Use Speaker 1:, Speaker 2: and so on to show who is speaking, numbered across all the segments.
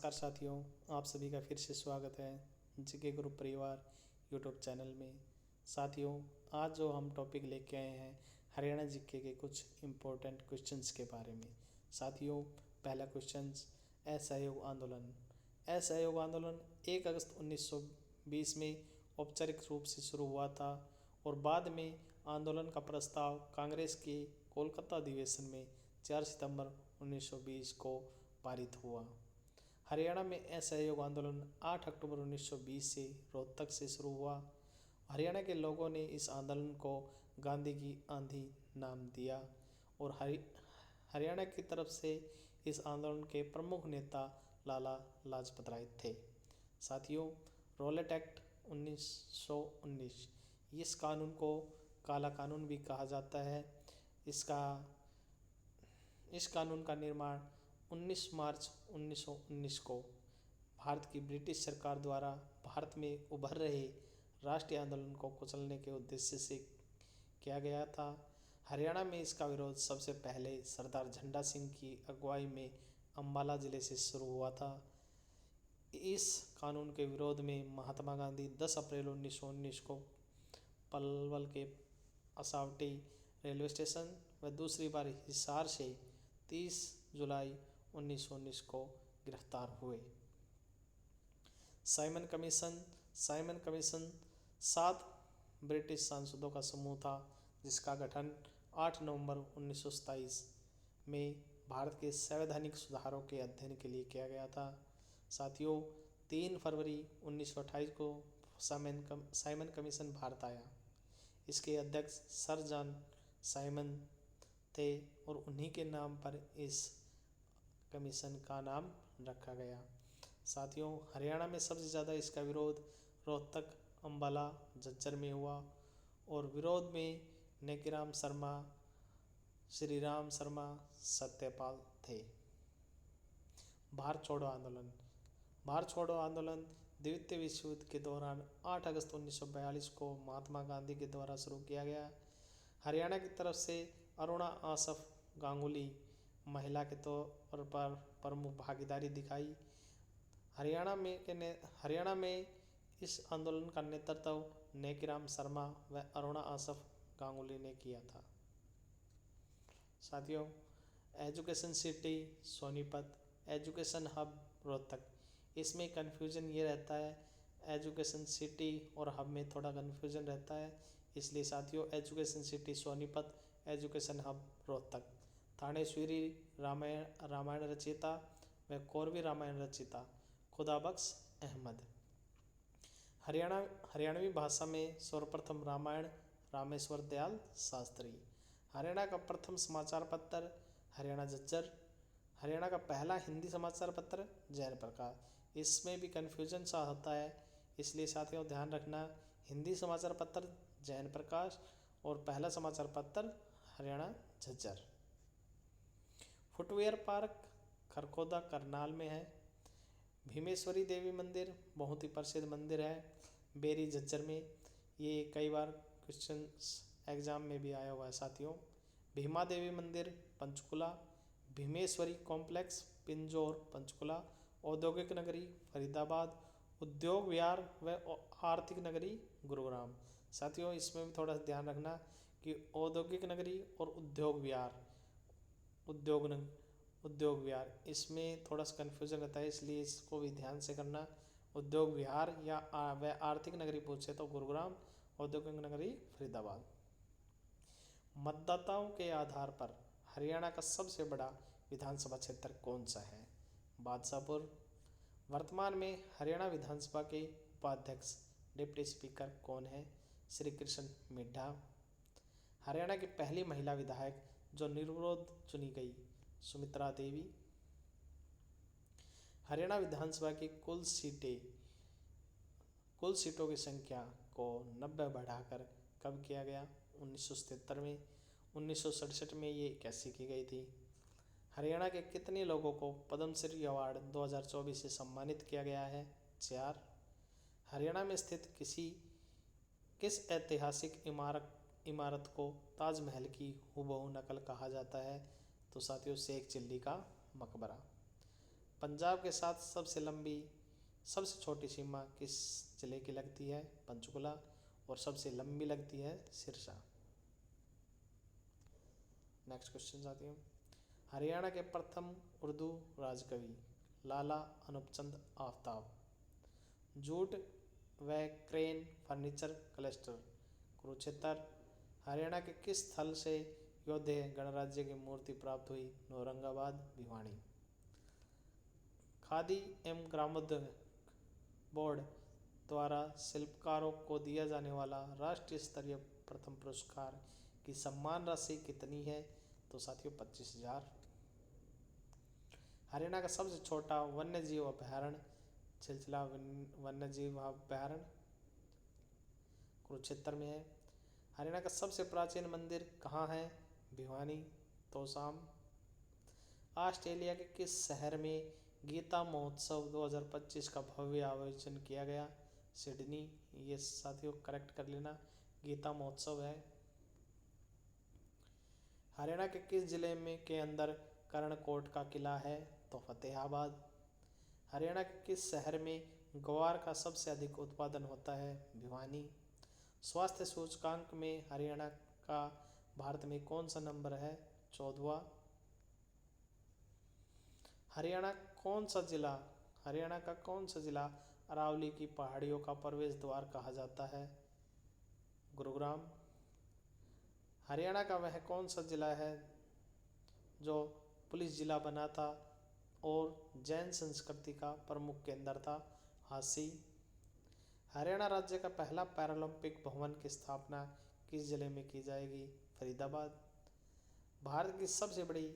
Speaker 1: नमस्कार साथियों, आप सभी का फिर से स्वागत है जीके ग्रुप परिवार यूट्यूब चैनल में। साथियों, आज जो हम टॉपिक लेके आए हैं हरियाणा जीके के कुछ इम्पोर्टेंट क्वेश्चंस के बारे में। साथियों, पहला क्वेश्चन, असहयोग आंदोलन। असहयोग आंदोलन 1 अगस्त 1920 में औपचारिक रूप से शुरू हुआ था और बाद में आंदोलन का प्रस्ताव कांग्रेस के कोलकाता अधिवेशन में 4 सितंबर 1920 को पारित हुआ। हरियाणा में असहयोग आंदोलन 8 अक्टूबर 1920 से रोहतक से शुरू हुआ। हरियाणा के लोगों ने इस आंदोलन को गांधी की आंधी नाम दिया और हरियाणा की तरफ से इस आंदोलन के प्रमुख नेता लाला लाजपत राय थे। साथियों, रॉलेट एक्ट 1919, इस कानून को काला कानून भी कहा जाता है। इस कानून का निर्माण 19 मार्च 1919 को भारत की ब्रिटिश सरकार द्वारा भारत में उभर रहे राष्ट्रीय आंदोलन को कुचलने के उद्देश्य से किया गया था। हरियाणा में इसका विरोध सबसे पहले सरदार झंडा सिंह की अगुवाई में अम्बाला जिले से शुरू हुआ था। इस कानून के विरोध में महात्मा गांधी 10 अप्रैल 1919 को पलवल के असावटी रेलवे स्टेशन व दूसरी बार हिसार से 30 जुलाई 1919 को गिरफ्तार हुए। साइमन कमीशन 7 ब्रिटिश सांसदों का समूह था, जिसका गठन 8 नवंबर 1927 में भारत के संवैधानिक सुधारों के अध्ययन के लिए किया गया था। साथियों, 3 फरवरी 1928 को साइमन कमीशन भारत आया। इसके अध्यक्ष सर जॉन साइमन थे और उन्हीं के नाम पर इस कमीशन का नाम रखा गया। साथियों, हरियाणा में सबसे ज़्यादा इसका विरोध रोहतक, अम्बाला, झज्जर में हुआ और विरोध में नेकीराम शर्मा, श्रीराम शर्मा, सत्यपाल थे। भारत छोड़ो आंदोलन द्वितीय विश्व युद्ध के दौरान 8 अगस्त 1942 को महात्मा गांधी के द्वारा शुरू किया गया। हरियाणा की तरफ से अरुणा आसफ गांगुली महिला के तौर पर प्रमुख भागीदारी दिखाई। हरियाणा में इस आंदोलन का नेतृत्व नेकीराम शर्मा व अरुणा आसफ गांगुली ने किया था। साथियों, education city Sonipat, education hub Rohtak. इसमें कन्फ्यूजन ये रहता है, एजुकेशन सिटी और हब में थोड़ा कन्फ्यूजन रहता है, इसलिए साथियों education city Sonipat, education hub Rohtak. थानेश्वरी रामायण रचयिता व कौरवी रामायण रचयिता खुदाबख्श अहमद। हरियाणवी भाषा में सर्वप्रथम रामायण रामेश्वर दयाल शास्त्री। हरियाणा का प्रथम समाचार पत्र हरियाणा झज्जर। हरियाणा का पहला हिंदी समाचार पत्र जैन प्रकाश। इसमें भी कन्फ्यूजन सा होता है, इसलिए साथियों ध्यान रखना, हिंदी समाचार पत्र जैन प्रकाश और पहला समाचार पत्र हरियाणा झज्जर। फुटवेयर पार्क खरखोदा करनाल में है। भीमेश्वरी देवी मंदिर बहुत ही प्रसिद्ध मंदिर है बेरी झज्जर में। ये कई बार क्वेश्चन एग्जाम में भी आया हुआ है साथियों। भीमा देवी मंदिर पंचकुला। भीमेश्वरी कॉम्प्लेक्स पिंजौर पंचकुला। औद्योगिक नगरी फरीदाबाद। उद्योग विहार व आर्थिक नगरी गुरुग्राम। साथियों, इसमें भी थोड़ा ध्यान रखना कि औद्योगिक नगरी और उद्योग विहार इसमें थोड़ा सा कन्फ्यूजन रहता है, इसलिए इसको भी ध्यान से करना। उद्योग विहार या व आर्थिक नगरी पूछे तो गुरुग्राम, औद्योगिक नगरी फरीदाबाद। मतदाताओं के आधार पर हरियाणा का सबसे बड़ा विधानसभा क्षेत्र कौन सा है? बादशाहपुर। वर्तमान में हरियाणा विधानसभा के उपाध्यक्ष डिप्टी स्पीकर कौन है? श्री कृष्ण मिड्ढा। हरियाणा की पहली महिला विधायक जो निर्विरोध चुनी गई, सुमित्रा देवी। हरियाणा विधानसभा की कुल सीटों की संख्या को 90 बढ़ाकर कब किया गया? 1977 में। 1967 में ये 81 की गई थी। हरियाणा के कितने लोगों को पद्मश्री अवार्ड 2024 से सम्मानित किया गया है? 4। हरियाणा में स्थित किस ऐतिहासिक इमारत को ताजमहल की हूबहू नकल कहा जाता है? तो साथियों शेख चिल्ली का मकबरा। पंजाब के साथ सबसे छोटी सीमा किस जिले की लगती है? पंचकुला। और सबसे लंबी लगती है सिरसा। नेक्स्ट क्वेश्चन आती है, हरियाणा के प्रथम उर्दू राजकवि लाला अनूपचंद आफ्ताब। जूट व crane furniture cluster Kurukshetra. Haryana के किस स्थल से योध्या गणराज्य की मूर्ति प्राप्त हुई? औरंगाबाद भिवानी। खादी एवं ग्रामोद्योग बोर्ड द्वारा शिल्पकारों को दिया जाने वाला राष्ट्रीय स्तरीय प्रथम पुरस्कार की सम्मान राशि कितनी है? तो साथियों 25,000। हरियाणा का सबसे छोटा वन्य जीव अभयारण्य चिलचिला वन्य जीव अभयारण्य कुरुक्षेत्र में है। हरियाणा का सबसे प्राचीन मंदिर कहाँ है? भिवानी तोशाम। ऑस्ट्रेलिया के किस शहर में गीता महोत्सव 2025 का भव्य आयोजन किया गया? सिडनी। ये साथियों करेक्ट कर लेना, गीता महोत्सव है। हरियाणा के किस जिले में के अंदर कर्णकोट का किला है? तो फतेहाबाद। हरियाणा के किस शहर में ग्वार का सबसे अधिक उत्पादन होता है? भिवानी। स्वास्थ्य सूचकांक में हरियाणा का भारत में कौन सा नंबर है? 14वां। हरियाणा का कौन सा जिला अरावली की पहाड़ियों का प्रवेश द्वार कहा जाता है? गुरुग्राम। हरियाणा का वह कौन सा जिला है जो पुलिस जिला बना था और जैन संस्कृति का प्रमुख केंद्र था? हांसी। हरियाणा राज्य का पहला पैरालंपिक भवन की स्थापना किस जिले में की जाएगी? फरीदाबाद। भारत की सबसे बड़ी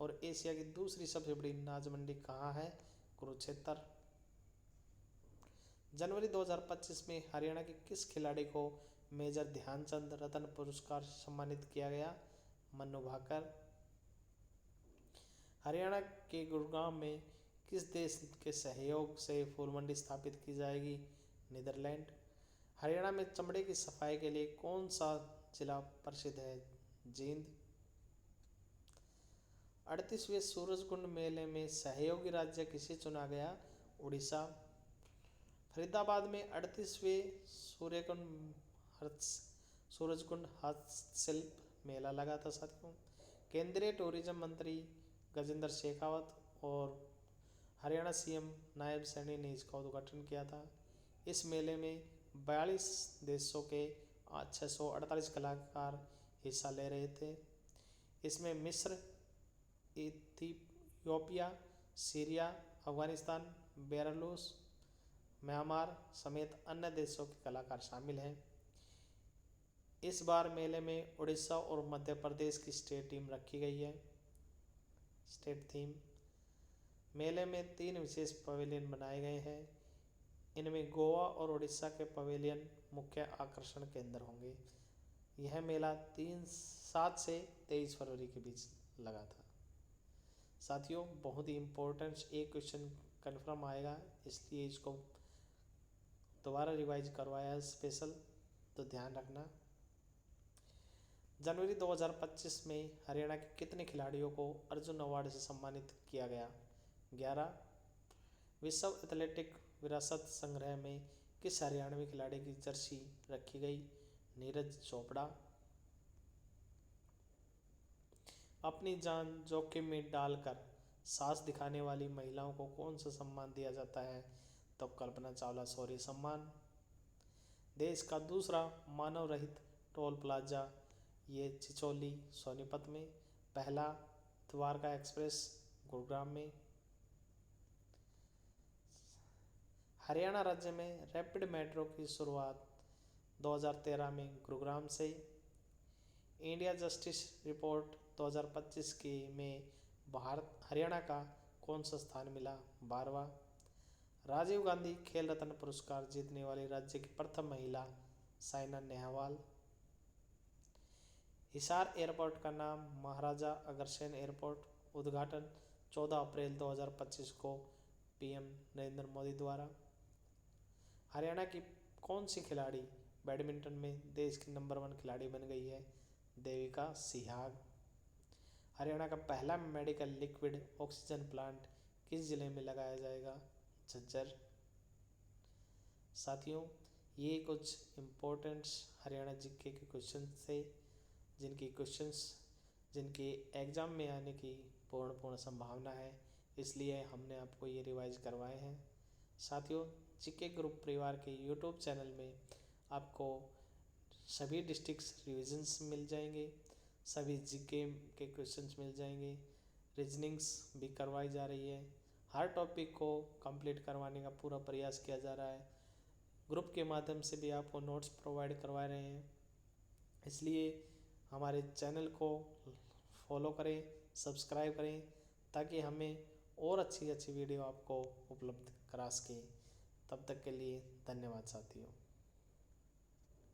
Speaker 1: और एशिया की दूसरी सबसे बड़ी अनाज मंडी कहाँ है? कुरुक्षेत्र। जनवरी 2025 में हरियाणा के किस खिलाड़ी को मेजर ध्यानचंद रत्न पुरस्कार से सम्मानित किया गया? मन्नू भाकर। हरियाणा के गुरुग्राम में किस देश के सहयोग से फूल मंडी स्थापित की जाएगी? नीदरलैंड। हरियाणा में चमड़े की सफाई के लिए कौन सा जिला प्रसिद्ध है? जींद। 38वें सूरजकुंड मेले में सहयोगी राज्य किसे चुना गया? उड़ीसा। फरीदाबाद में 38वें सूरजकुंड हस्तशिल्प मेला लगा था साथियों। केंद्रीय टूरिज्म मंत्री गजेंद्र शेखावत और हरियाणा सीएम नायब सैनी ने इसका उद्घाटन किया था। इस मेले में 42 देशों के 648 कलाकार हिस्सा ले रहे थे। इसमें मिस्र, Ethiopia, Syria, Afghanistan, Belarus, Myanmar समेत अन्य देशों के कलाकार शामिल हैं। इस बार मेले में उड़ीसा और मध्य प्रदेश की स्टेट टीम रखी गई है। State theme. मेले में 3 विशेष पवेलियन बनाए गए हैं। इनमें गोवा और उड़ीसा के पवेलियन मुख्य आकर्षण केंद्र होंगे। यह मेला 7 से 23 फरवरी के बीच लगा था। साथियों बहुत ही इम्पोर्टेंट एक क्वेश्चन कन्फर्म आएगा, इसलिए इसको दोबारा रिवाइज करवाया है स्पेशल, तो ध्यान रखना। जनवरी 2025 में हरियाणा के कितने खिलाड़ियों को अर्जुन अवार्ड से सम्मानित किया गया? 11। विश्व एथलेटिक विरासत संग्रह में किस हरियाणवी खिलाड़ी की जर्सी रखी गई? नीरज चोपड़ा। अपनी जान जोखिम में डालकर साहस दिखाने वाली महिलाओं को कौन सा सम्मान दिया जाता है? तो कल्पना चावला शौर्य सम्मान। देश का दूसरा मानव रहित टोल प्लाजा ये चिचोली सोनीपत में, पहला द्वारका एक्सप्रेस गुरुग्राम में। हरियाणा राज्य में रैपिड मेट्रो की शुरुआत 2013 में गुरुग्राम से। इंडिया जस्टिस रिपोर्ट 2025 के में हरियाणा का कौन सा स्थान मिला? 12वां। राजीव गांधी खेल रत्न पुरस्कार जीतने वाली राज्य की प्रथम महिला साइना नेहवाल। हिसार एयरपोर्ट का नाम महाराजा अग्रसेन एयरपोर्ट। उद्घाटन 14 अप्रैल 2025 को पीएम नरेंद्र मोदी द्वारा। हरियाणा की कौन सी खिलाड़ी बैडमिंटन में देश की नंबर 1 खिलाड़ी बन गई है? देविका सिहाग। हरियाणा का पहला मेडिकल लिक्विड ऑक्सीजन प्लांट किस ज़िले में लगाया जाएगा? झज्जर। साथियों, ये कुछ इम्पोर्टेंट्स हरियाणा जीके के क्वेश्चन थे जिनके एग्ज़ाम में आने की पूर्ण संभावना है, इसलिए हमने आपको ये रिवाइज करवाए हैं। साथियों, जीके ग्रुप परिवार के यूट्यूब चैनल में आपको सभी डिस्ट्रिक्ट्स रिविजन्स मिल जाएंगे, सभी जीके के क्वेश्चंस मिल जाएंगे, रीजनिंग्स भी करवाई जा रही है। हर टॉपिक को कंप्लीट करवाने का पूरा प्रयास किया जा रहा है। ग्रुप के माध्यम से भी आपको नोट्स प्रोवाइड करवा रहे हैं, इसलिए हमारे चैनल को फॉलो करें, सब्सक्राइब करें, ताकि हमें और अच्छी वीडियो आपको उपलब्ध करा सकें। तब तक के लिए धन्यवाद साथियों।